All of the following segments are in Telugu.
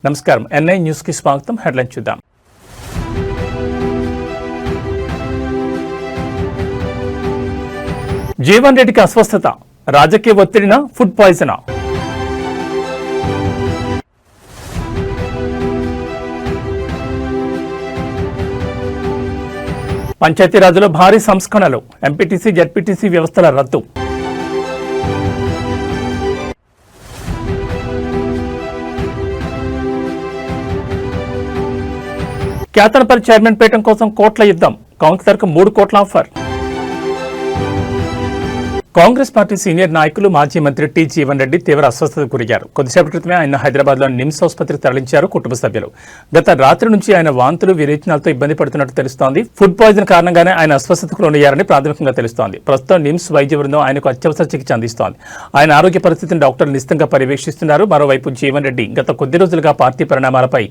నమస్కారం ఎన్ఐ న్యూస్ కి స్వాగతం. హెడ్లైన్ చూద్దాం. జీవన్ రెడ్డికి అస్వస్థత, రాజకీయ ఒత్తిడిన ఫుడ్ పాయిజనా? పంచాయతీరాజ్లో భారీ సంస్కరణలు, ఎంపీటీసీ జెడ్పీటీసీ వ్యవస్థల రద్దు. కేతనపల్లి చైర్మన్ పీఠం కోసం కోట్ల యుద్ధం, కౌన్సిలర్కు 3 కోట్ల ఆఫర్. కాంగ్రెస్ పార్టీ సీనియర్ నాయకులు మాజీ మంత్రి టి జీవన్ రెడ్డి తీవ్ర అస్వస్థతకు గురయ్యారు. కొద్దిసేపటి క్రితమే ఆయన హైదరాబాద్లోని నిమ్స్ ఆసుపత్రికి తరలించారు కుటుంబ సభ్యులు. గత రాత్రి నుంచి ఆయన వాంతులు విరేచనాలతో ఇబ్బంది పడుతున్నట్టు తెలుస్తోంది. ఫుడ్ పాయిజన్ కారణంగానే ఆయన అస్వస్థతకు లోనయ్యారని ప్రాథమికంగా తెలుస్తోంది. ప్రస్తుతం నిమ్స్ వైద్య బృందం ఆయనకు అత్యవసర చికిత్స అందిస్తోంది. ఆయన ఆరోగ్య పరిస్థితిని డాక్టర్లు నిశితంగా పర్యవేక్షిస్తున్నారు. మరోవైపు జీవన్ రెడ్డి గత కొద్ది రోజులుగా పార్టీ పరిణామాలపై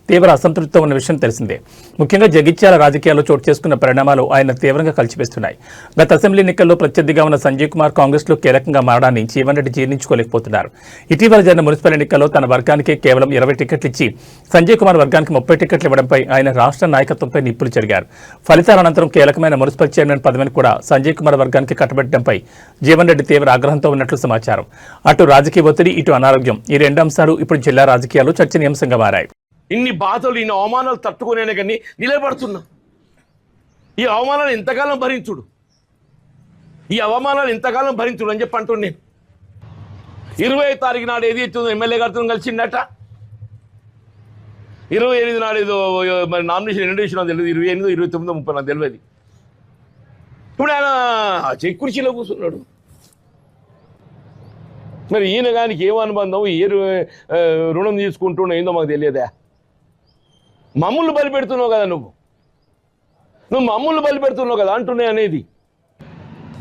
తీవ్ర అసంతృప్తితో ఉన్న విషయం తెలిసిందే. ముఖ్యంగా జగిత్యాల రాజకీయాల్లో చోటు చేసుకున్న పరిణామాలు ఆయన తీవ్రంగా కలిచివేస్తున్నాయి. గత అసెంబ్లీ ఎన్నికల్లో ప్రత్యర్థిగా ఉన్న సంజయ్ కుమార్ కాంగ్రెస్ లో కీలకంగా మారడాన్ని జీవన్ రెడ్డి జీర్ణించుకోలేకపోతున్నారు. ఇటీవల జరిగిన మున్సిపల్ ఎన్నికల్లో తన వర్గానికి కేవలం 20 టికెట్లు ఇచ్చి సంజయ్ కుమార్ వర్గానికి 30 టికెట్లు ఇవ్వడంపై ఆయన రాష్ట్ర నాయకత్వంపై నిప్పులు చెరిగారు. ఫలితాల అనంతరం కీలకమైన మున్సిపల్ చైర్మన్ పదవిని కూడా సంజయ్ కుమార్ వర్గానికి కట్టబెట్టడంపై జీవన్ రెడ్డి తీవ్ర ఆగ్రహంతో ఉన్నట్లు సమాచారం. అటు రాజకీయ ఒత్తిడి, ఇటు అనారోగ్యం, ఈ 2 అంశాలు ఇప్పుడు జిల్లా రాజకీయాల్లో చర్చనీయాంశంగా మారాయి. ఇన్ని బాధలు, ఇన్ని అవమానాలు తట్టుకునే కానీ నిలబడుతున్నా. ఈ అవమానాలు ఎంతకాలం భరించుడు, ఈ అవమానాలు ఎంతకాలం భరించుడు అని చెప్పి అంటున్నాను నేను. 20 తారీఖు నాడు ఏది ఎత్తుందో ఎమ్మెల్యే గారితో కలిసిందట. 28 నాడు ఏదో మరి నామినేషన్ ఇంట్రడ్యూషన్ తెలియదు. 28, 29, 30 నాకు తెలియదు. ఇప్పుడు ఆయన చెక్ కుర్చీలో కూర్చున్నాడు. మరి ఈయన గానికి ఏం అనుబంధం, ఏ రుణం తీసుకుంటున్నావు ఏందో మాకు తెలియదా? మమ్ముళ్ళు బలి పెడుతున్నావు కదా, నువ్వు మమ్ముళ్ళు బలి పెడుతున్నావు కదా అంటున్నాయి అనేది.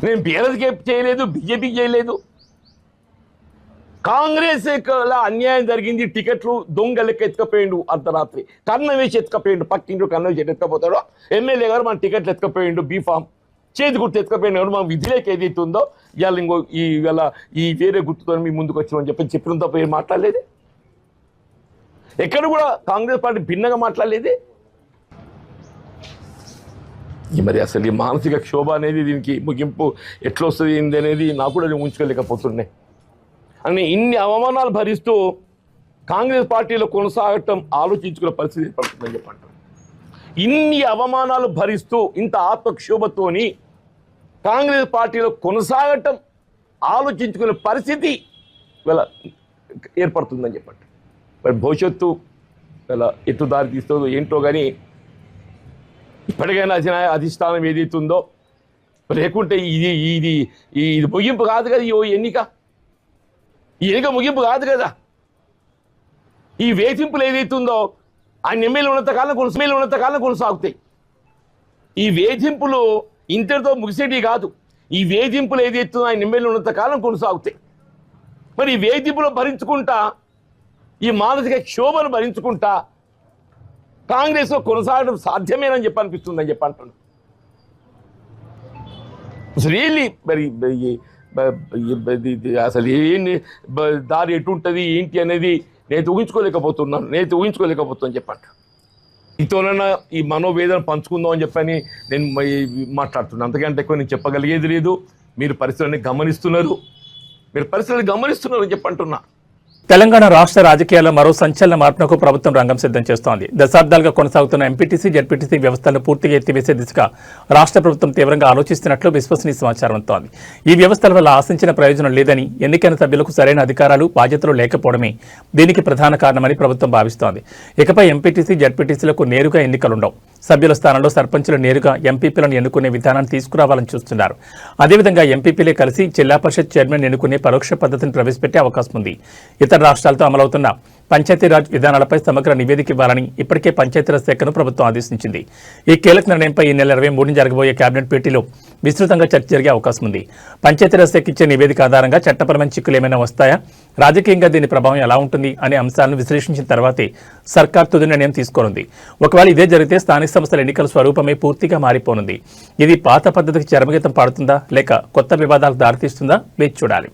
నేను బీఆర్ఎస్కి చేయలేదు, బీజేపీకి చేయలేదు. కాంగ్రెస్ అన్యాయం జరిగింది. టికెట్లు దొంగలెక్క ఎత్తుకపోయిండు. అర్ధరాత్రి కన్నం వేసి ఎత్తుకపోయిండు. పక్కిండు కన్నం వేసి ఎత్తుకపోతాడో ఎమ్మెల్యే గారు మన టికెట్లు ఎత్తుకపోయిండు. బీఫామ్ చేతి గుర్తు ఎత్తుకపోయిండు. మన విధిలేక ఏదైతే ఉందో ఇవాళ ఇంకో ఇవాళ ఈ వేరే గుర్తుతో మీ ముందుకు వచ్చినామని చెప్పిన తప్ప ఏం మాట్లాడలేదు. ఎక్కడ కూడా కాంగ్రెస్ పార్టీ భిన్నంగా మాట్లాడలేదు. మరి అసలు ఈ మానసిక క్షోభ అనేది, దీనికి ముగింపు ఎట్లా వస్తుంది ఏంది అనేది నాకు కూడా ఉంచుకోలేకపోతున్నాయి. అని ఇన్ని అవమానాలు భరిస్తూ కాంగ్రెస్ పార్టీలో కొనసాగటం ఆలోచించుకునే పరిస్థితి ఏర్పడుతుందని చెప్పంటారు. ఇన్ని అవమానాలు భరిస్తూ ఇంత ఆత్మక్షోభతోని కాంగ్రెస్ పార్టీలో కొనసాగటం ఆలోచించుకునే పరిస్థితి ఇలా ఏర్పడుతుందని చెప్పండి. మరి భవిష్యత్తు ఇలా ఎటు దారి తీస్తుందో ఏంటో కానీ ఇప్పటికైనా అధిష్టానం ఏదైతుందో, లేకుంటే ఇది ముగింపు కాదు కదా. ఎన్నిక ముగింపు కాదు కదా. ఈ వేధింపులు ఏదైతుందో ఆయన ఎమ్మెల్యే ఉన్నంతకాలం కొనసాగుతాయి. ఈ వేధింపులు ఇంతటితో ముగిసేటి కాదు. ఈ వేధింపులు ఏదైతుందో ఆయన ఎమ్మెల్యే ఉన్నంతకాలం కొనసాగుతాయి. మరి ఈ వేధింపులు భరించుకుంటా, ఈ మానసిక క్షోభను భరించుకుంటా కాంగ్రెస్లో కొనసాగడం సాధ్యమేనని చెప్పి అనిపిస్తుందని చెప్పి అంటున్నాను. రియల్లీ మరి అసలు ఏంటి దారి ఎటు ఉంటుంది ఏంటి అనేది నేను ఊహించుకోలేకపోతున్నాను చెప్పండి. మీతోనైనా ఈ మనోవేదన పంచుకుందాం అని చెప్పని నేను మాట్లాడుతున్నాను. అంతకంటే ఎక్కువ నేను చెప్పగలిగేది లేదు. మీరు పరిస్థితులని గమనిస్తున్నారు అని చెప్పి అంటున్నా. తెలంగాణ రాష్ట్ర రాజకీయాల్లో మరో సంచలన మార్పునకు ప్రభుత్వం రంగం సిద్ధం చేస్తోంది. దశాబ్దాలుగా కొనసాగుతున్న ఎంపీటీసీ జెడ్పీటీసీ వ్యవస్థలను పూర్తిగా ఎత్తివేసే దిశగా రాష్ట్ర ప్రభుత్వం తీవ్రంగా ఆలోచిస్తున్నట్లు విశ్వసనీయ సమాచారం అంటోంది. ఈ వ్యవస్థల వల్ల ఆశించిన ప్రయోజనం లేదని, ఎన్నికైన సభ్యులకు సరైన అధికారాలు, బాధ్యతలు లేకపోవడమే దీనికి ప్రధాన కారణమని ప్రభుత్వం భావిస్తోంది. ఇకపై ఎంపీటీసీ జెడ్పీటీసీలకు నేరుగా ఎన్నికలుండవు. సభ్యుల స్థానంలో సర్పంచులు నేరుగా ఎంపీపీలను ఎన్నుకునే విధానాన్ని తీసుకురావాలని చూస్తున్నారు. అదేవిధంగా ఎంపీపీలే కలిసి జిల్లా పరిషత్ చైర్మన్ ఎన్నుకునే పరోక్ష పద్ధతిని ప్రవేశపెట్టే అవకాశం ఉంది. ఇతర రాష్ట్రాలతో అమలవుతున్న పంచాయతీరాజ్ విధానాలపై సమగ్ర నివేదిక ఇవ్వాలని ఇప్పటికే పంచాయతీరాజ్ శాఖను ప్రభుత్వం ఆదేశించింది. ఈ కీలక నిర్ణయంపై ఈ నెల 23న జరగబోయే కేబినెట్ భేటీలో విస్తృతంగా చర్చ జరిగే అవకాశం ఉంది. పంచాయతీరాజ్ శాఖ ఇచ్చే నివేదిక ఆధారంగా చట్టపరమైన చిక్కులు ఏమైనా వస్తాయా, రాజకీయంగా దీని ప్రభావం ఎలా ఉంటుంది అనే అంశాలను విశ్లేషించిన తర్వాతే సర్కార్ తుది నిర్ణయం తీసుకోనుంది. ఒకవేళ ఇదే జరిగితే స్థానిక సంస్థల ఎన్నికల స్వరూపమే పూర్తిగా మారిపోనుంది. ఇది పాత పద్ధతికి చరమగీతం పాడుతుందా, లేక కొత్త వివాదాలకు దారితీస్తుందా వేచి చూడాలి.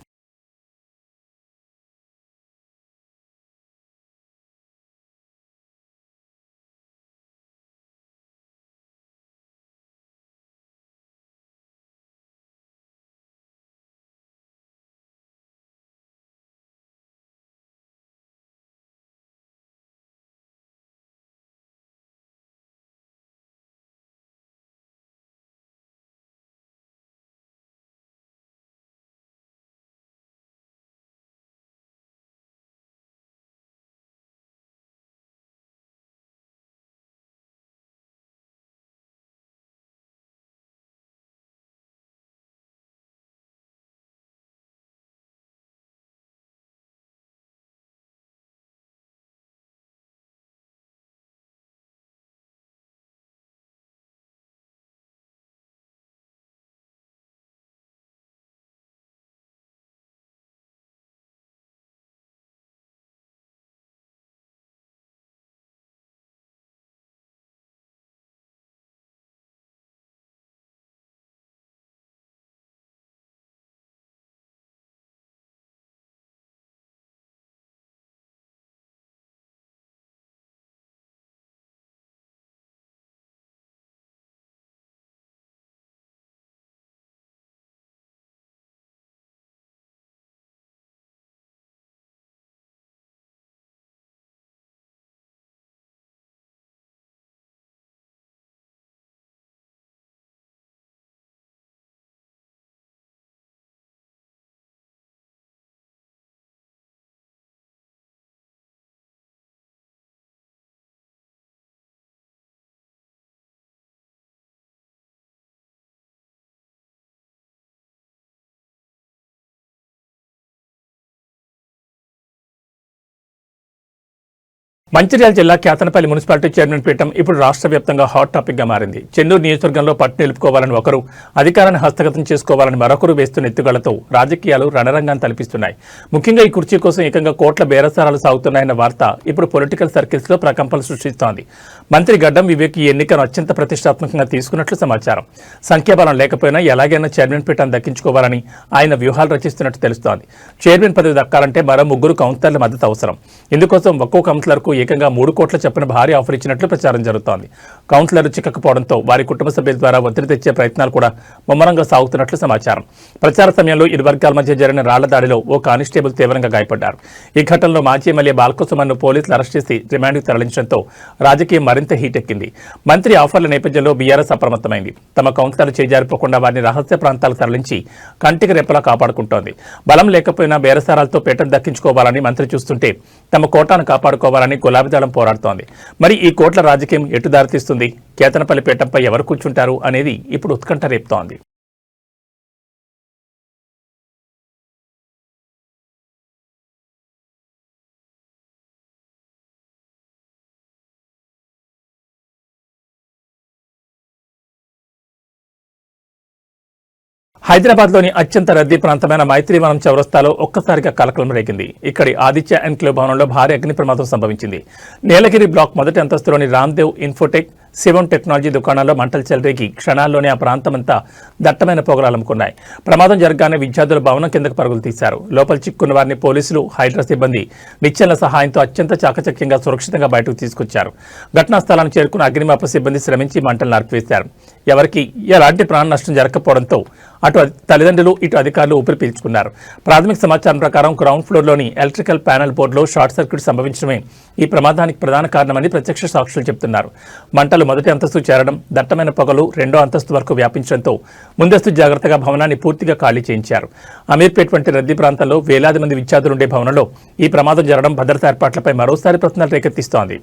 మంచిర్యాల జిల్లా కేతనపల్లి మున్సిపాలిటీ చైర్మన్ పీఠం ఇప్పుడు రాష్ట్ర వ్యాప్తంగా హాట్ టాపిక్ గా మారింది. చెన్నూరు నియోజకవర్గంలో పట్టు నిలుపుకోవాలని ఒకరు, అధికారాన్ని హస్తగతం చేసుకోవాలని మరొకరు వేస్తున్న ఎత్తుగడతో రాజకీయాలు రణరంగాన్ని తలపిస్తున్నాయి. ముఖ్యంగా ఈ కుర్చీ కోసం ఏకంగా కోట్ల బేరసారాలు సాగుతున్నాయన్న వార్త ఇప్పుడు పొలిటికల్ సర్కిల్స్ లో ప్రకంపనలు సృష్టిస్తోంది. మంత్రి గడ్డం వివేక్ ఈ ఎన్నికను అత్యంత ప్రతిష్టాత్మకంగా తీసుకున్నట్లు సమాచారం. సంఖ్యాబలం లేకపోయినా ఎలాగైనా చైర్మన్ పీఠాన్ని దక్కించుకోవాలని ఆయన వ్యూహాలు రచిస్తున్నట్టు తెలుస్తోంది. చైర్మన్ పదవి దక్కాలంటే మరో 3 కౌన్సిలర్ల మద్దతు అవసరం. ఇందుకోసం ఒక్కో కౌన్సిలర్కు ఏకంగా 3 కోట్ల చొప్పున భారీ ఆఫర్ ఇచ్చినట్లు ప్రచారం జరుగుతోంది. కౌన్సిలర్లు చిక్కకపోవడంతో వారి కుటుంబ సభ్యుల ద్వారా ఒత్తిడి తెచ్చే ప్రయత్నాలు కూడా ముమ్మరంగా సాగుతున్నట్లు సమాచారం. ప్రచార సమయంలో ఇరు వర్గాల మధ్య జరిగిన రాళ్ల దాడిలో ఓ కానిస్టేబుల్ తీవ్రంగా గాయపడ్డారు. ఈ ఘటనలో మాజీ ఎమ్మెల్యే బాల్కోసుమన్ను పోలీసులు అరెస్ట్ చేసి రిమాండ్కు తరలించడంతో రాజకీయం మరింత హీట్ ఎక్కింది. మంత్రి ఆఫర్ల నేపథ్యంలో బీఆర్ఎస్ అప్రమత్తమైంది. తమ కౌన్సిలర్లు చేజారిపోకుండా వారిని రహస్య ప్రాంతాలకు తరలించి కంటికి రెప్పలా కాపాడుకుంటోంది. బలం లేకపోయినా బేరసారాలతో పేటను దక్కించుకోవాలని మంత్రి చూస్తుంటే తమ కోటాను కాపాడుకోవాలని గులాబీదళం పోరాడుతోంది. మరి ఈ కోట్ల రాజకీయం ఎటు దారితీస్తుంది? కేతనపల్లి పీఠంపై ఎవరు కూర్చుంటారు అనేది ఇప్పుడు ఉత్కంఠ రేపుతోంది. హైదరాబాద్లోని అత్యంత రద్దీ ప్రాంతమైన మైత్రివనం చౌరస్తాలో ఒక్కసారిగా కలకలం రేగింది. ఇక్కడి ఆదిత్య ఎన్క్లేవ్ భవనంలో భారీ అగ్ని ప్రమాదం సంభవించింది. నీలగిరి బ్లాక్ మొదటి అంతస్తులోని రామ్దేవ్ ఇన్ఫోటెక్, శివం టెక్నాలజీ దుకాణాల్లో మంటలు చెలరేగి క్షణాల్లోనే ఆ ప్రాంతమంతా దట్టమైన పొగలు అలుముకున్నాయి. ప్రమాదం జరగానే విద్యార్థులు భవనం కిందకు పరుగులు తీశారు. లోపల చిక్కున్న వారిని పోలీసులు, హైడ్రా సిబ్బంది నిచ్చెనల సహాయంతో అత్యంత చాకచక్యంగా సురక్షితంగా బయటకు తీసుకొచ్చారు. ఘటనా స్థలానికి చేరుకున్న అగ్నిమాపక సిబ్బంది శ్రమించి మంటలను ఆర్పివేశారు. ఎవరికి ఎలాంటి ప్రాణ నష్టం జరగకపోవడంతో అటు తల్లిదండ్రులు, ఇటు అధికారులు ఊపిరి పీల్చుకున్నారు. ప్రాథమిక సమాచారం ప్రకారం గ్రౌండ్ ఫ్లోర్లోని ఎలక్ట్రికల్ ప్యానెల్ బోర్డులో షార్ట్ సర్క్యూట్ సంభవించడమే ఈ ప్రమాదానికి ప్రధాన కారణమని ప్రత్యక్ష సాక్షులు చెబుతున్నారు. మంటలు మొదటి అంతస్తు చేరడం, దట్టమైన పొగలు 2వ అంతస్తు వరకు వ్యాపించడంతో ముందస్తు జాగ్రత్తగా భవనాన్ని పూర్తిగా ఖాళీ చేయించారు. అమీర్పేట్ వంటి రద్దీ ప్రాంతాల్లో వేలాది మంది విద్యార్థులుండే భవనంలో ఈ ప్రమాదం జరగడం భద్రతా ఏర్పాట్లపై మరోసారి ప్రశ్నలు రేకెత్తిస్తోంది.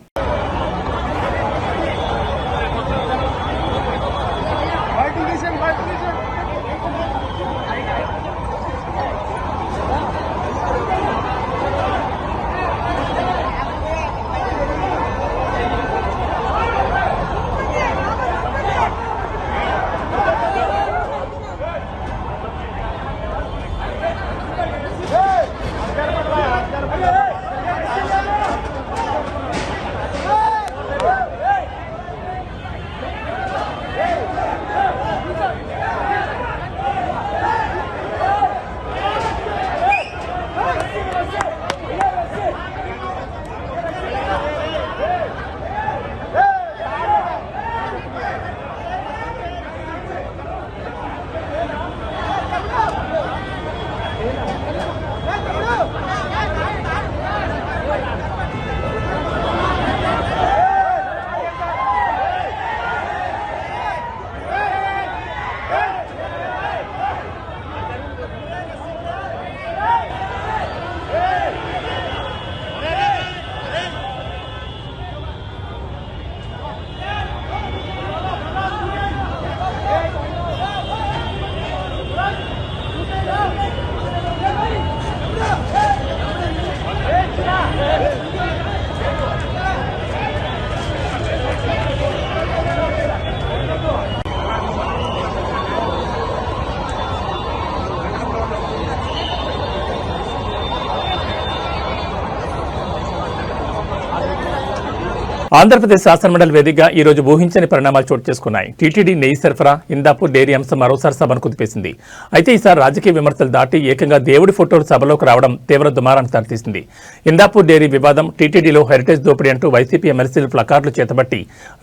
ఆంధ్రప్రదేశ్ శాసనమండలి వేదికగా ఈ రోజు ఊహించని పరిణామాలు చోటు చేసుకున్నాయి. టీటీడీ నెయ్యి సరఫరా, హిందాపూర్ డైరీ అంశం మరోసారి సభను కుదిపేసింది. అయితే ఈసారి రాజకీయ విమర్శలు దాటి ఏకంగా దేవుడి ఫోటోలు సభలోకి రావడం తీవ్ర దుమారానికి దారితీసింది. హిందాపూర్ డైరీ వివాదం, టీటీడీలో హెరిటేజ్ దోపిడీ అంటూ వైసీపీ ఎమ్మెల్సీలు ప్లకార్డులు చేతబట్టి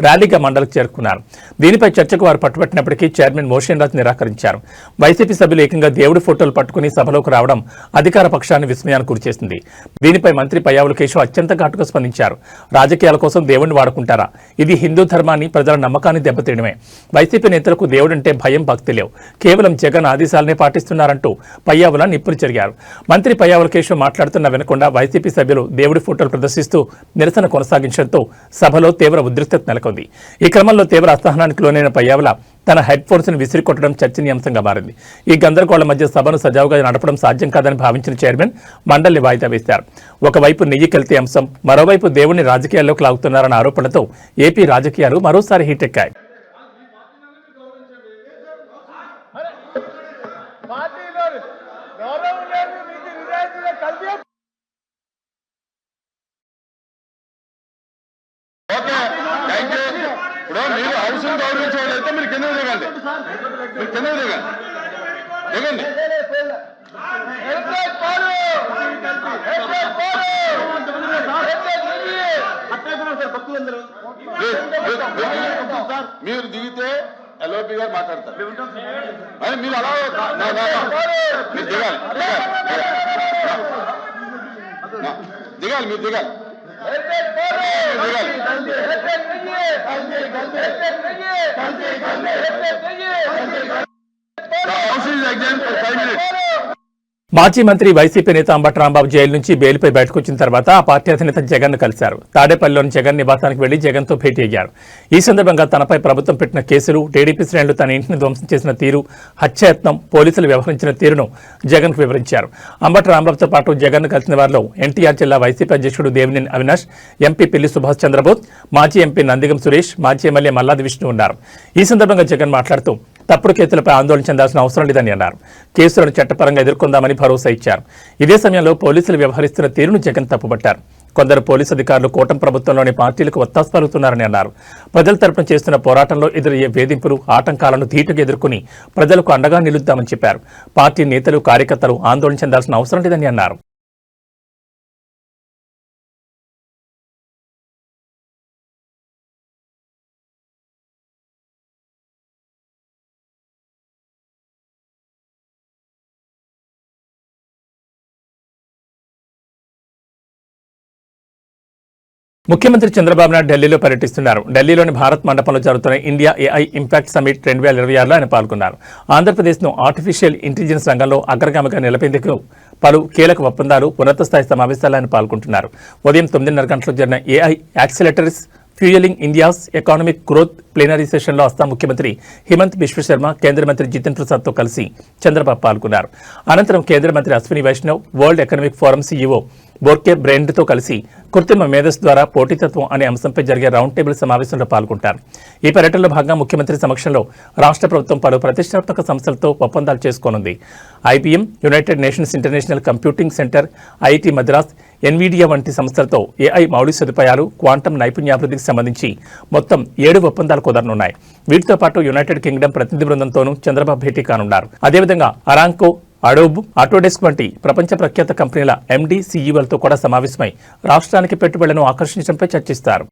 ర్యాలీగా మండలికి చేరుకున్నారు. దీనిపై చర్చకు వారు పట్టుబట్టినప్పటికీ చైర్మన్ మోషన్ రాజ్ నిరాకరించారు. వైసీపీ సభ్యులు ఏకంగా దేవుడి ఫోటోలు పట్టుకుని సభలోకి రావడం అధికార పక్షాన్ని విస్మయానికి గురిచేసింది. దీనిపై మంత్రి పయ్యావుల కేశవ్ అత్యంత ఘాటుగా స్పందించారు. రాజకీయాల కోసం దేవుడిని వాడుకుంటారా? ఇది హిందూ ధర్మాన్ని, ప్రజల నమ్మకాన్ని దెబ్బతీయడమే. వైసీపీ నేతలకు దేవుడంటే భయం, భక్తి లేవు. కేవలం జగన్ ఆదేశాలనే పాటిస్తున్నారంటూ పయ్యావుల నిప్పులు చెరిగారు. మంత్రి పయ్యావుల కేశవ్ మాట్లాడుతున్న వినకుండా వైసీపీ సభ్యులు దేవుడి ఫోటోలు ప్రదర్శిస్తూ నిరసన కొనసాగించడంతో సభలో తీవ్ర ఉద్రిక్తత నెలకొంది. ఈ క్రమంలో తీవ్ర అసహనానికి లోనైన పయ్యావుల తన హెడ్ ఫోన్స్ ను విసిరి కొట్టడం చర్చనీయాంశంగా మారింది. ఈ గందరగోళం మధ్య సభను సజావుగా నడపడం సాధ్యం కాదని భావించిన చైర్మన్ మండలిని వాయిదా వేశారు. ఒకవైపు నెయ్యికెళ్తే అంశం, మరోవైపు దేవుణ్ణి రాజకీయాల్లోకి లాగుతున్నారన్న ఆరోపణలతో ఏపీ రాజకీయాలు మరోసారి హీటెక్కాయి. ఇప్పుడు మీరు హౌస్ గౌరవించేవాళ్ళైతే మీరు కింద దిగండి, మీరు కింద దిగండి, దిగండి. మీరు దిగితే ఎల్ఓపి గారు మాట్లాడతారు. అని మీరు అలా మీరు దిగాలి, దిగాలి, మీరు దిగాలి. మాజీ మంత్రి వైసీపీ నేత అంబటి రాంబాబు జైలు నుంచి బెయిల్పై బయటకు వచ్చిన తర్వాత ఆ పార్టీ అధినేత జగన్ ను కలిశారు. తాడేపల్లిలోని జగన్ నివాసానికి వెళ్లి జగన్ తో భేటీ అయ్యారు. ఈ సందర్భంగా తనపై ప్రభుత్వం పెట్టిన కేసులు, టీడీపీ శ్రేణులు తన ఇంటిని ధ్వంసం చేసిన తీరు, హత్యాయత్నం, పోలీసులు వ్యవహరించిన తీరును జగన్ కు వివరించారు. అంబటి రాంబాబుతో పాటు జగన్ ను కలిసిన వారిలో ఎన్టీఆర్ జిల్లా వైసీపీ అధ్యక్షుడు దేవినేని అవినాష్, ఎంపీ పిల్లి సుభాష్ చంద్రబోస్, మాజీ ఎంపీ నందిగం సురేష్, మాజీ ఎమ్మెల్యే మల్లాది విష్ణు ఉన్నారు. ఈ సందర్భంగా జగన్ మాట్లాడుతూ తప్పుడు కేసులపై ఆందోళన చెందాల్సిన అవసరం లేదని అన్నారు. కేసులను చట్టపరంగా ఎదుర్కొందామని భరోసా ఇచ్చారు. ఇదే సమయంలో పోలీసులు వ్యవహరిస్తున్న తీరును జగన్ తప్పుపట్టారు. కొందరు పోలీసు అధికారులు కూటమి ప్రభుత్వంలోని పార్టీలకు ఒత్తాసు పలుకుతున్నారని అన్నారు. ప్రజల తరపున చేస్తున్న పోరాటంలో ఎదురయ్యే వేధింపులు, ఆటంకాలను ధీటుగా ఎదుర్కొని ప్రజలకు అండగా నిలుద్దామని చెప్పారు. పార్టీ నేతలు, కార్యకర్తలు ఆందోళన చెందాల్సిన అవసరం లేదని అన్నారు. ముఖ్యమంత్రి చంద్రబాబు నాయుడు ఢిల్లీలో పర్యటిస్తున్నారు. ఢిల్లీలోని భారత్ మండపంలో జరుగుతున్న ఇండియా ఏఐ ఇంపాక్ట్ సమిట్ 2026లో ఆయన పాల్గొన్నారు. ఆంధ్రప్రదేశ్ను ఆర్టిఫిషియల్ ఇంటెలిజెన్స్ రంగంలో అగ్రగామిగా నిలపేందుకు పలు కీలక ఒప్పందాలు, ఉన్నత స్థాయి సమావేశాల్లో ఆయన పాల్గొంటున్నారు. ఉదయం 9:30 గంటలకు జరిగిన AI accelerators fuelling India's economic growth plenary సెషన్లో అస్సాం ముఖ్యమంత్రి హిమంత్ బిశ్వ శర్మ, కేంద్ర మంత్రి జితిన్ ప్రసాద్తో కలిసి చంద్రబాబు పాల్గొన్నారు. అనంతరం కేంద్ర మంత్రి Ashwini Vaishnaw, world economic forum CEO Borge బ్రెండ్తో కలిసి కృత్రిమ మేధస్సు ద్వారా పోటీతత్వం అనే అంశంపై జరిగే రౌండ్ టేబుల్ సమావేశంలో పాల్గొంటారు. ఈ పర్యటనలో భాగంగా ముఖ్యమంత్రి సమక్షంలో రాష్ట్ర ప్రభుత్వం పలు ప్రతిష్టాత్మక సంస్థలతో ఒప్పందాలు చేసుకోనుంది. IBM, United nations international computing centre, IIT Madras, Nvidia వంటి సంస్థలతో ఏఐ మౌలిక సదుపాయాలు, క్వాంటం నైపుణ్యాభివృద్ధికి సంబంధించి మొత్తం 7 ఒప్పందాలు కుదరనున్నాయి. వీటితో పాటు యునైటెడ్ కింగ్డమ్ ప్రతినిధి బృందంతోనూ చంద్రబాబు భేటీ కానున్నారు. అదేవిధంగా అరాంకో, అడోబ్, ఆటోడెస్క్ వంటి ప్రపంచ ప్రఖ్యాత కంపెనీల MD, CEOలతో కూడా సమావేశమై రాష్ట్రానికి పెట్టుబడులను ఆకర్షించడంపై చర్చిస్తారు.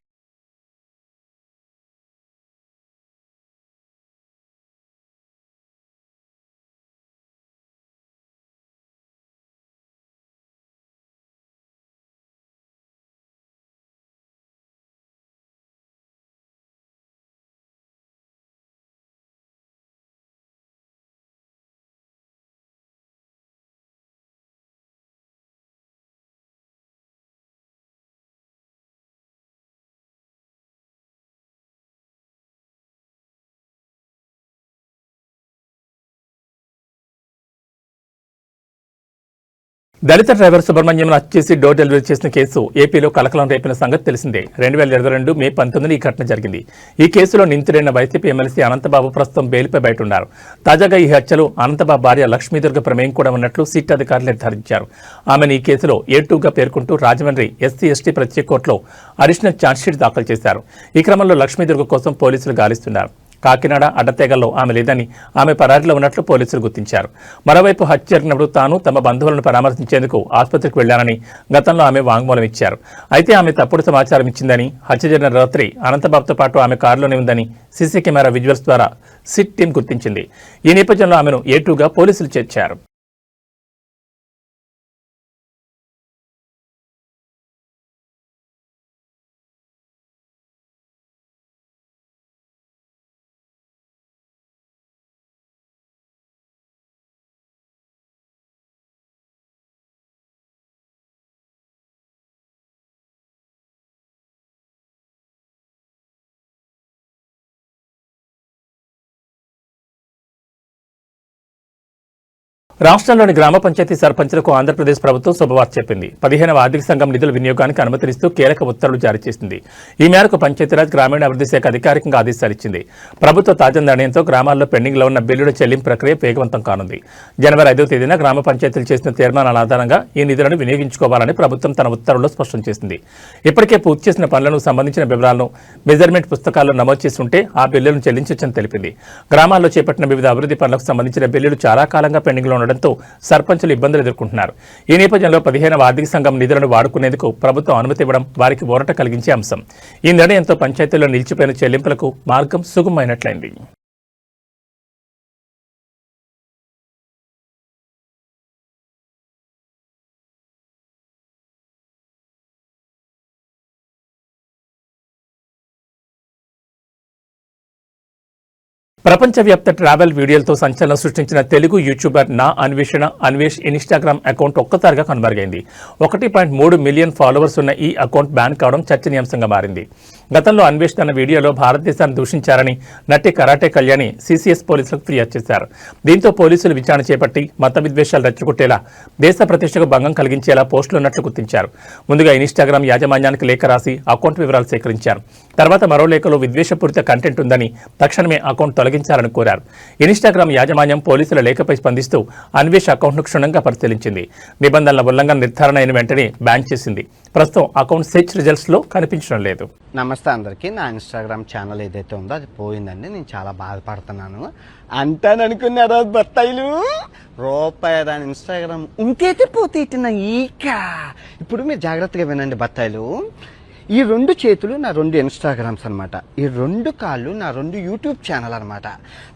దళిత డ్రైవర్ సుబ్రహ్మణ్యం హత్య చేసి డోర్ డెలివరీ చేసిన కేసు ఏపీలో కలకలం రేపిన సంగతి తెలిసిందే. 2022 మే 19 ఈ ఘటన జరిగింది. ఈ కేసులో నిందితుడైన వైసీపీ ఎమ్మెల్సీ అనంతబాబు ప్రస్తుతం బెయిల్పై బయట ఉన్నారు. తాజాగా ఈ హత్యలో అనంతబాబు భార్య లక్ష్మీదుర్గ ప్రమేయం కూడా ఉన్నట్లు సిట్ అధికారులు నిర్ధారించారు. ఆమెను ఈ కేసులో A2గా పేర్కొంటూ రాజమండ్రి SC/ST ప్రత్యేక కోర్టులో అడిషనల్ ఛార్జ్షీట్ దాఖలు చేశారు. ఈ క్రమంలో లక్ష్మీదుర్గ కోసం పోలీసులు గాలిస్తున్నారు. కాకినాడ అడ్డతేగల్లో ఆమె లేదని, ఆమె పరారీలో ఉన్నట్లు పోలీసులు గుర్తించారు. మరోవైపు హత్య జరిగినప్పుడు తాను తమ బంధువులను పరామర్శించేందుకు ఆసుపత్రికి వెళ్లానని గతంలో ఆమె వాంగ్మూలం ఇచ్చారు. అయితే ఆమె తప్పుడు సమాచారం ఇచ్చిందని, హత్య జరిగిన రాత్రి అనంతబాబుతో పాటు ఆమె కారులోనే ఉందని సీసీ కెమెరా విజువల్స్ ద్వారా సిట్ టీం గుర్తించింది. ఈ నేపథ్యంలో ఆమెను A2గా పోలీసులు చేర్చారు. రాష్ట్రంలోని గ్రామ పంచాయతీ సర్పంచులకు ఆంధ్రప్రదేశ్ ప్రభుత్వం శుభవార్త చెప్పింది. 15వ ఆర్థిక సంఘం నిధుల వినియోగానికి అనుమతినిస్తూ కీలక ఉత్తర్వులు జారీ చేసింది. ఈ మేరకు పంచాయతీరాజ్ గ్రామీణాభివృద్ధి శాఖ అధికారికంగా ఆదేశాలిచ్చింది. ప్రభుత్వ తాజా నిర్ణయంతో గ్రామాల్లో పెండింగ్లో ఉన్న బిల్లుల చెల్లింపు ప్రక్రియ వేగవంతం కానుంది. జనవరి 5వ తేదీన గ్రామ పంచాయతీలు చేసిన తీర్మానాల ఆధారంగా ఈ నిధులను వినియోగించుకోవాలని ప్రభుత్వం తన ఉత్తర్వుల్లో స్పష్టం చేసింది. ఇప్పటికే పూర్తి చేసిన పనులకు సంబంధించిన వివరాలను మెజర్మెంట్ పుస్తకాల్లో నమోదు చేసి ఉంటే ఆ బిల్లులను చెల్లించొచ్చని తెలిపింది. గ్రామాల్లో చేపట్టిన వివిధ అభివృద్ధి పనులకు సంబంధించిన బిల్లులు చాలా కాలంగా పెండింగ్లో ఉండడంతో సర్పంచులు ఇబ్బందులు ఎదుర్కొంటున్నారు. ఈ నేపథ్యంలో 15వ ఆర్థిక సంఘం నిధులను వాడుకునేందుకు ప్రభుత్వం అనుమతి ఇవ్వడం వారికి ఊరట కలిగించే అంశం. ఈ నిర్ణయంతో పంచాయతీల్లో నిలిచిపోయిన చెల్లింపులకు మార్గం సుగమమైనట్లయింది. ప్రపంచవ్యాప్త ట్రావెల్ వీడియోలతో సంచలనం సృష్టించిన తెలుగు యూట్యూబర్ నా అన్వేష్ ఇన్స్టాగ్రామ్ అకౌంట్ ఒక్కసారిగా కనుమరుగైంది. 1.3 మిలియన్ ఫాలోవర్స్ ఉన్న ఈ అకౌంట్ బ్యాన్ కావడం చర్చనీయాంశంగా మారింది. గతంలో అన్వేష్ తన వీడియోలో భారతదేశాన్ని దూషించారని నటి కరాటే కళ్యాణి సిసిఎస్ పోలీసులకు ఫిర్యాదు చేశారు. దీంతో పోలీసులు విచారణ చేపట్టి మత విద్వేషాలు రెచ్చగొట్టేలా, దేశ ప్రతిష్టకు భంగం కలిగించేలా పోస్టులు ఉన్నట్లు గుర్తించారు. ముందుగా ఇన్స్టాగ్రామ్ యాజమాన్యానికి లేఖ రాసి అకౌంట్ వివరాలు సేకరించారు. తర్వాత మరో లేఖలో విద్వేషపూరిత కంటెంట్ ఉందని తక్షణమే అకౌంట్ తొలగించాలని కోరారు. ఇన్స్టాగ్రామ్ యాజమాన్యం పోలీసుల లేఖపై స్పందిస్తూ అన్వేష్ అకౌంట్ను క్షుణ్ణంగా పరిశీలించింది. నిబంధనల ఉల్లంఘన నిర్ధారణ అయిన వెంటనే బ్యాన్ చేసింది. ప్రస్తుతం అకౌంట్ సెర్చ్ రిజల్ట్స్ లో కనిపించడం లేదు. నమస్తే అందరికీ. నా ఇన్స్టాగ్రామ్ ఛానల్ ఏదైతే ఉందో అది పోయిందండి. నేను చాలా బాధపడుతున్నాను. అంటాననుకున్నారా బత్తాయిలు? రూపాయి దాని ఇన్స్టాగ్రామ్ ఇంకైతే పోతే ఇట్టిన ఈక. ఇప్పుడు మీరు జాగ్రత్తగా వినండి బత్తాయిలు. ఈ 2 చేతులు నా 2 ఇన్స్టాగ్రామ్స్ అనమాట. ఈ 2 కాళ్ళు నా 2 యూట్యూబ్ ఛానల్ అనమాట.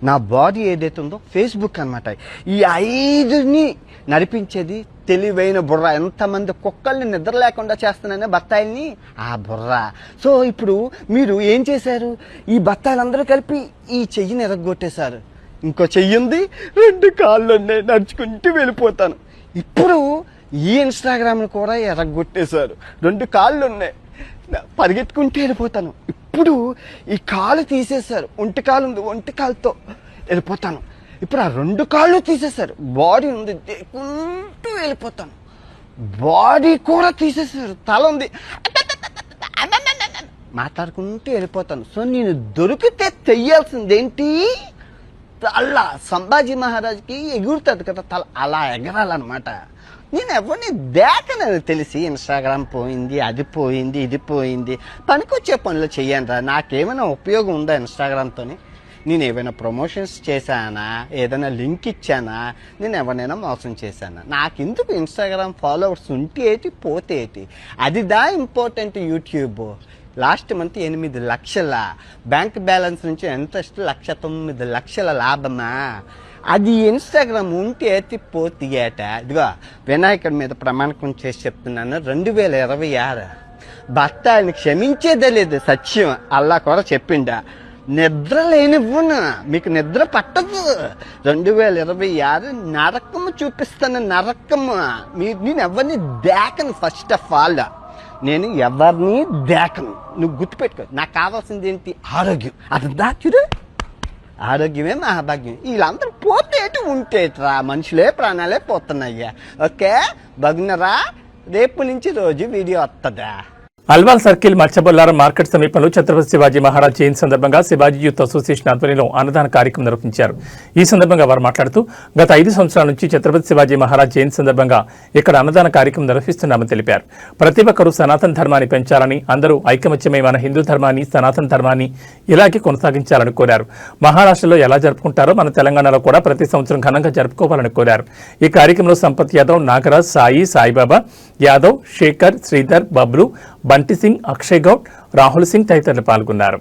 నా బాడీ ఏదైతే ఉందో ఫేస్బుక్ అనమాట. ఈ 5ని నడిపించేది తెలివైన బుర్ర. ఎంతమంది కుక్కల్ని నిద్ర లేకుండా చేస్తున్నానే బత్తాయిల్ని, ఆ బుర్ర. సో ఇప్పుడు మీరు ఏం చేశారు? ఈ బత్తాయిలందరూ కలిపి ఈ చెయ్యిని ఎరగొట్టేశారు. ఇంకో చెయ్యి ఉంది, 2 కాళ్ళు ఉన్నాయి, నడుచుకుంటూ వెళ్ళిపోతాను. ఇప్పుడు ఈ ఇన్స్టాగ్రామ్ని కూడా ఎరగొట్టేశారు. 2 కాళ్ళు ఉన్నాయి, పరిగెత్తుకుంటూ వెళ్ళిపోతాను. ఇప్పుడు ఈ కాలు తీసేశారు. ఒంటి కాలు ఉంది, ఒంటి కాలుతో వెళ్ళిపోతాను. ఇప్పుడు ఆ 2 కాళ్ళు తీసేశారు. బాడీ ఉంది, దేకుంటూ వెళ్ళిపోతాను. బాడీ కూడా తీసేశారు. తల ఉంది, మాట్లాడుకుంటూ వెళ్ళిపోతాను. సో నేను దొరికితే తెయ్యాల్సింది ఏంటి? అలా సంభాజీ మహారాజ్కి ఎగురుతుంది కదా తల, అలా ఎగరాలన్నమాట. నేను ఎవరిని దేకనది తెలిసి ఇన్స్టాగ్రామ్ పోయింది, అది పోయింది, ఇది పోయింది. పనికొచ్చే పనులు చెయ్యండి రా. నాకేమైనా ఉపయోగం ఉందా ఇన్స్టాగ్రామ్తో? నేను ఏమైనా ప్రమోషన్స్ చేశానా? ఏదైనా లింక్ ఇచ్చానా? నేను ఎవరినైనా మోసం చేశానా? నాకెందుకు ఇన్స్టాగ్రామ్ ఫాలోవర్స్ ఉంటే ఏంటి, పోతే ఏంటి? అదిదా ఇంపార్టెంట్. యూట్యూబ్ లాస్ట్ మంత్ 8 లక్షల బ్యాంక్ బ్యాలెన్స్ నుంచి ఎంత 1,09,00,000 లాభమా? అది ఇన్స్టాగ్రామ్ ఉంటే ఎత్తిపోతే ఏట. ఇదిగో వినాయకుడి మీద ప్రమాణకం చేసి చెప్తున్నాను, 2026 భర్తని క్షమించేదే లేదు. సత్యం అల్లా కూడా చెప్పిండా. నిద్ర లేనివ్వను, మీకు నిద్ర పట్టదు. 2026 నరకము చూపిస్తాను, నరకము. నేను ఎవరిని దేకను. ఫస్ట్ ఆఫ్ ఆల్ నేను ఎవరిని దేకను. నువ్వు గుర్తుపెట్టుకో. నాకు కావాల్సింది ఏంటి? ఆరోగ్యం. అది దాచుడు. ఆరోగ్యమే మహాభాగ్యం. వీళ్ళందరూ పోతే ఉంటేట్రా, మనుషులే ప్రాణాలే పోతున్నాయ్యా. ఓకే బగ్నరా, రేపు నుంచి రోజు వీడియో వస్తుందా? అల్వాల్ సర్కిల్ మత్స్యబొల్లారం మార్కెట్ సమీపంలో ఛత్రపతి శివాజీ మహారాజ్ జయంతి సందర్భంగా శివాజీ యూత్ అసోసియేషన్ ఆధ్వర్యంలో అన్నదాన కార్యక్రమం నిర్వహించారు. ఈ సందర్భంగా వారు మాట్లాడుతూ గత 5 సంవత్సరాల నుంచి ఛత్రపతి శివాజీ మహారాజ్ జయంతి సందర్భంగా ఇక్కడ అన్నదాన కార్యక్రమం నిర్వహిస్తున్నామని తెలిపారు. ప్రతి ఒక్కరూ సనాతన ధర్మాన్ని పెంచాలని, అందరూ ఐకమత్యమై మన హిందూ ధర్మాన్ని, సనాతన ధర్మాన్ని ఇలాగే కొనసాగించాలని కోరారు. మహారాష్ట్రలో ఎలా జరుపుకుంటారో మన తెలంగాణలో కూడా ప్రతి సంవత్సరం ఘనంగా జరుపుకోవాలని కోరారు. ఈ కార్యక్రమంలో సంపత్ యాదవ్, నాగరాజ్, సాయిబాబా యాదవ్, శేఖర్, శ్రీధర్, బబ్లు, బంటి సింగ్, అక్షయ్ గౌడ్, రాహుల్ సింగ్ తదితరులు పాల్గొన్నారు.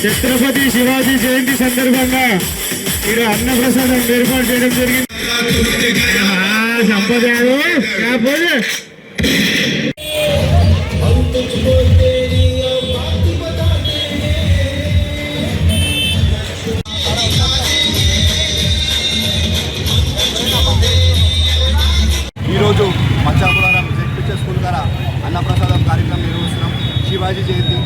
ఛత్రపతి శివాజీ జయంతి సందర్భంగా ఇక్కడ అన్నప్రసాదం ఏర్పాటు చేయడం జరిగింది. సంపద ఈరోజు మత్స్యబొల్లారం జెడ్పీటీ స్కూల్ ద్వారా అన్నప్రసాదం కార్యక్రమం నిర్వహిస్తున్నాం. శివాజీ జయంతి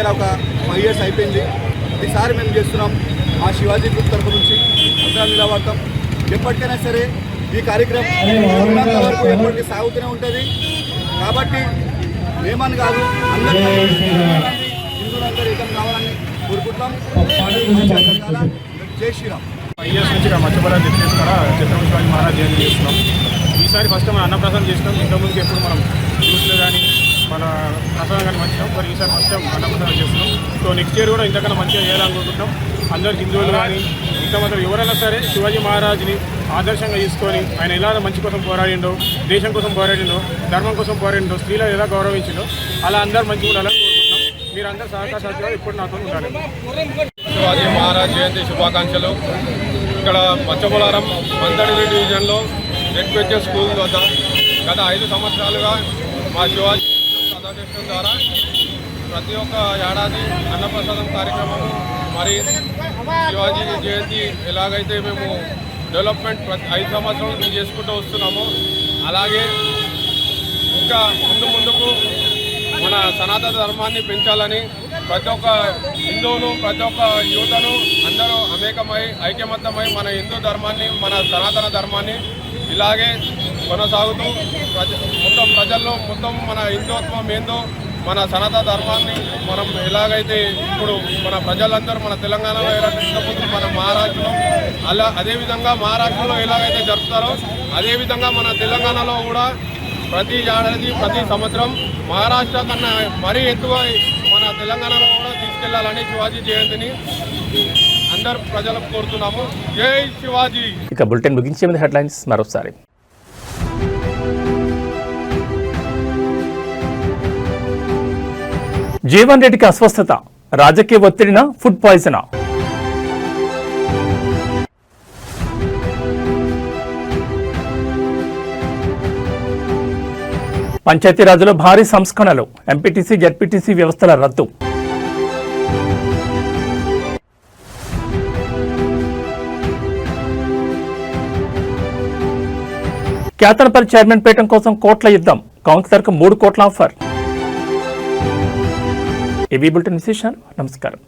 దగ్గర ఒక 5 years అయిపోయింది. ఈసారి మేము చేస్తున్నాం మా శివాజీ గ్రూప్ తరఫు నుంచి అందరం నిలబడతాం. ఎప్పటికైనా సరే ఈ కార్యక్రమం ఉన్నంత వరకు ఎప్పటికీ సాగుతూనే ఉంటుంది. కాబట్టి మేమని కాదు అందరూ హిందువులందరూ ఏకం కావాలని కోరుకుంటాం. జై శ్రీరామ్. 5 years నుంచి మధ్యప్రదేశ్ చెప్పేస్తారా ఛత్రపతి శివాజీ మహారాజ్ జయంతి చేస్తున్నాం. ఈసారి ఫస్ట్ మనం అన్నప్రసాదం చేసినాం. ఇంతకుముందుకు ఎప్పుడు మనం జ్యూస్లు కానీ మన ప్రసాదం కానీ మంచినాం. మరి ఈసారి ఫస్ట్ టైం అన్నప్రసాదం చేస్తున్నాం. సో నెక్స్ట్ ఇయర్ కూడా ఇంతకన్నా మంచిగా చేయాలనుకుంటున్నాం. అందరు హిందువులు కానీ ఇంకా మాత్రం ఎవరైనా సరే శివాజీ మహారాజ్ని ఆదర్శంగా తీసుకొని ఆయన ఎలా మంచి కోసం పోరాడిండో, దేశం కోసం పోరాడిండో, ధర్మం కోసం పోరాడిండో, స్త్రీలను ఎలా గౌరవించిండో అలా అందరూ మంచిగా ఉండాలని కోరుకుంటున్నాం. మీరందరూ సహకార ఇప్పుడు నాతో ఉండాలి. శివాజీ మహారాజ్ జయంతి శుభాకాంక్షలు. ఇక్కడ పచ్చబొలారం మందడి డివిజన్లో జెడ్పిహెచ్ఎస్ స్కూల్ వద్ద గత 5 సంవత్సరాలుగా మా శివాజీ అసోసియేషన్ ద్వారా ప్రతి ఒక్క ఏడాది అన్నప్రసాదం కార్యక్రమము మరి శివాజీ జయంతి ఎలాగైతే మేము డెవలప్మెంట్ 5 సంవత్సరాల నుంచి చేసుకుంటూ వస్తున్నామో అలాగే ఇంకా ముందుకు మన సనాతన ధర్మాన్ని పెంచాలని ప్రతి ఒక్క హిందువును ప్రతి ఒక్క యువతను అందరూ ఐక్యమత్యమై మన హిందూ ధర్మాన్ని మన సనాతన ధర్మాన్ని ఇలాగే కొనసాగుతూ మొత్తం ప్రజల్లో మొత్తం మన హిందుత్వం ఏందో మన సనాతన ధర్మాన్ని మనం ఎలాగైతే ఇప్పుడు మన ప్రజలందరూ మన తెలంగాణలో ఎలాగైతే మన మహారాష్ట్రలో అదేవిధంగా మహారాష్ట్రలో ఎలాగైతే జరుపుతారో అదేవిధంగా మన తెలంగాణలో కూడా ప్రతి ఏడాది ప్రతి సంవత్సరం మహారాష్ట్ర కన్నా మరీ ఎక్కువ మన తెలంగాణలో కూడా తీసుకెళ్లాలని శివాజీ జయంతిని అందరు ప్రజలకు కోరుతున్నాము. జై శివాజీ. ఇక బులెటిన్ ముగించే ముందు హెడ్లైన్స్ మరోసారి. జీవన్ రెడ్డికి అస్వస్థత, రాజకీయ ఒత్తిడిన ఫుడ్ పాయిజనా? పంచాయతీరాజ్లో భారీ సంస్కరణలు, ఎంపీటీసీ జెడ్పీటీసీ వ్యవస్థల రద్దు. కేతనపల్లి చైర్మన్ పీఠం కోసం కోట్ల యుద్ధం, కౌన్సిలర్కు 3 కోట్ల ఆఫర్. ఏబీ బులెటిన్ విశేషాలు. నమస్కారం.